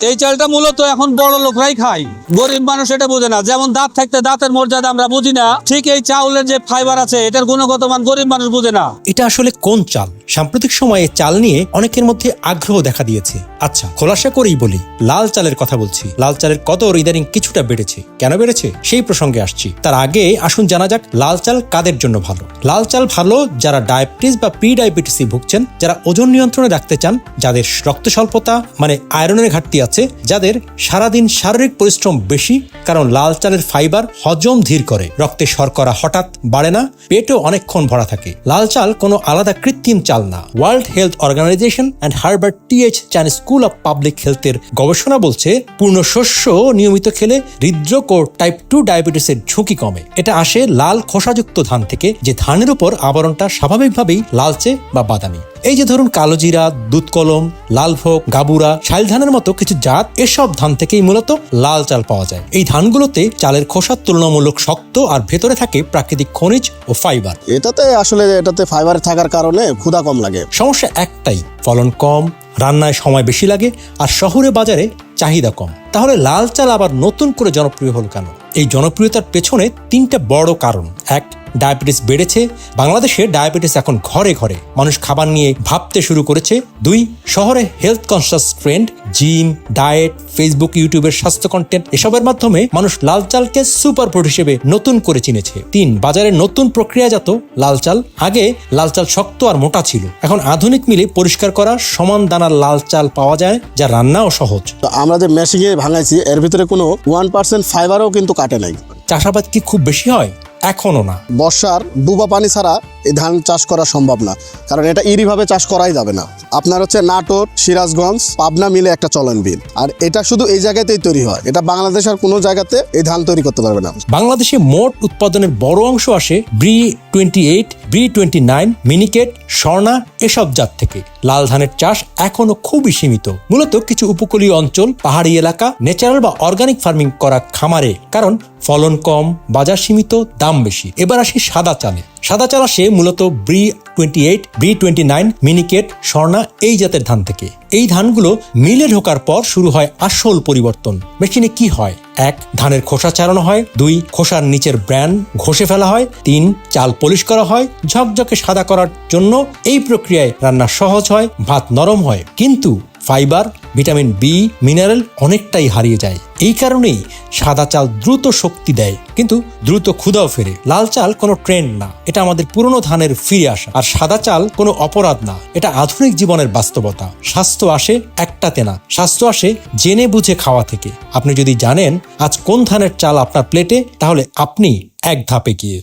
এই চালটা মূলত এখন বড় লোকরাই খায়, গরিব মানুষ এটা বোঝে না। যেমন দাঁত থাকতে দাঁতের মর্যাদা আমরা বুঝি না, ঠিক এই চাউলের যে ফাইবার আছে এটার গুণগত মান গরিব মানুষ বুঝে না। এটা আসলে কোন চাল? সাম্প্রতিক সময়ে চাল নিয়ে অনেকের মধ্যে আগ্রহ দেখা দিয়েছে। আচ্ছা, খোলাসা করেই বলি, লাল চালের কথা বলছি। লাল চালের কদর ইদানিং কিছুটা বেড়েছে। কেন বেড়েছে সেই প্রসঙ্গে আসছি। তার আগে আসুন জানা যাক লাল চাল কাদের জন্য ভালো। লাল চাল ভালো যারা ডায়াবেটিস বা প্রি ডায়াবেটিসে ভুগছেন, যারা ওজন নিয়ন্ত্রণে রাখতে চান, যাদের রক্ত স্বল্পতা মানে আয়রনের ঘাটতি আছে, যাদের সারাদিন শারীরিক পরিশ্রম বেশি, কারণ লাল চালের ফাইবার হজম ধীর করে, রক্তে শর্করা হঠাৎ বাড়ে না, পেটও অনেকক্ষণ ভরা থাকে। লাল চাল কোনো আলাদা কৃত্রিম চাল না। World Health Organization and Harvard TH Chan School of Public হেলথের গবেষণা বলছে পূর্ণ শস্য নিয়মিত খেলে হৃদরোগ ও টাইপ 2 ডায়াবেটিসের ঝুঁকি কমে। এটা আসে লাল খোসাযুক্ত ধান থেকে, যে ধানের উপর আবরণটা স্বাভাবিকভাবেই লালচে বা বাদামি। এই যে ধরুন কালোজিরা, দুধ কলম, লালভোগ, গাবুরা, শাইল ধানের মতো কিছু জাত, এসব ধান থেকেই মূলত লাল চাল পাওয়া যায়। এই ধানগুলোতে চালের খোসা তুলনামূলক শক্ত আর ভেতরে থাকে প্রাকৃতিক খনিজ ও ফাইবার। এটাতে ফাইবার থাকার কারণে ক্ষুধা কম লাগে। সমস্যা একটাই, ফলন কম, রান্নায় সময় বেশি লাগে, আর শহুরে বাজারে চাহিদা কম। তাহলে লাল চাল আবার নতুন করে জনপ্রিয় হলো কেন? এই জনপ্রিয়তার পেছনে তিনটা বড় কারণ। এক, ডায়াবেটিস বেড়েছে। বাংলাদেশে ডায়াবেটিস এখন ঘরে ঘরে, মানুষ খাবার নিয়ে ভাবতে শুরু করেছে। দুই, শহরে health conscious trend, gym, diet, Facebook, ইউটিউবের স্বাস্থ্য কন্টেন্ট, এসবের মাধ্যমে মানুষ লাল চালকে সুপার ফুড হিসেবে নতুন করে চিনেছে। তিন, বাজারে নতুন প্রক্রিয়াজাত লাল চাল। আগে লাল চাল শক্ত আর মোটা ছিল, এখন আধুনিক মিলে পরিষ্কার করা সমান দানার লাল চাল পাওয়া যায়, যা রান্নাও সহজ। আমরা যে মেশিনে ভাঙাইছি এর ভিতরে কোনো 1% ফাইবারও কিন্তু কাটে নাই। চাষাবাদ কি খুব বেশি হয়? এখনো না। বর্ষার ডুবা পানি ছাড়া এই ধান চাষ করা সম্ভব না, কারণ এটা ইরিভাবে চাষ করাই যাবে না। আপনার হচ্ছে নাটোর, সিরাজগঞ্জ, পাবনা মিলে একটা চলন বিল, আর এটা শুধু এই জায়গাতেই তৈরি হয়। এটা বাংলাদেশ আর কোনো জায়গাতে এই ধান তৈরি করতে পারবে না। বাংলাদেশে মোট উৎপাদনের বড় অংশ আসে B28, B29, মিনিকেট, স্বর্ণা এসব জাত থেকে। লাল ধানের চাষ এখনো খুবই সীমিত, মূলত কিছু উপকূলীয় অঞ্চল, পাহাড়ি এলাকা, ন্যাচারাল বা অর্গানিক ফার্মিং করা খামারে, কারণ ফলন কম, বাজার সীমিত, দাম বেশি। এবার আসি সাদা চালে। সাদা চাল আসে মূলত B28, B29, মিনিকেট, স্বর্ণা এই জাতের ধান থেকে। এই ধানগুলো মিলে ঢোকার পর শুরু হয় আসল পরিবর্তন। মেশিনে কি হয়? এক, ধানের খোসা ছাড়ানো হয়। দুই, খোসার নিচের ব্র্যান ঘষে ফেলা হয়। তিন, চাল পলিশ করা হয় ঝকঝকে সাদা করার জন্য। এই প্রক্রিয়ায় রান্না সহজ হয়, ভাত নরম হয়, কিন্তু ফাইবার, ভিটামিন বি, মিনারেল অনেকটাই হারিয়ে যায়। এই কারণেই সাদা চাল দ্রুত শক্তি দেয়, কিন্তু দ্রুত ক্ষুধাও ফেরে। লাল চাল কোনো ট্রেন্ড না, এটা আমাদের পুরনো ধানের ফিরে আসা। আর সাদা চাল কোনো অপরাধ না, এটা আধুনিক জীবনের বাস্তবতা। স্বাস্থ্য আসে একটাতে না, স্বাস্থ্য আসে জেনে বুঝে খাওয়া থেকে। আপনি যদি জানেন আজ কোন ধানের চাল আপনার প্লেটে, তাহলে আপনি এক ধাপে গিয়ে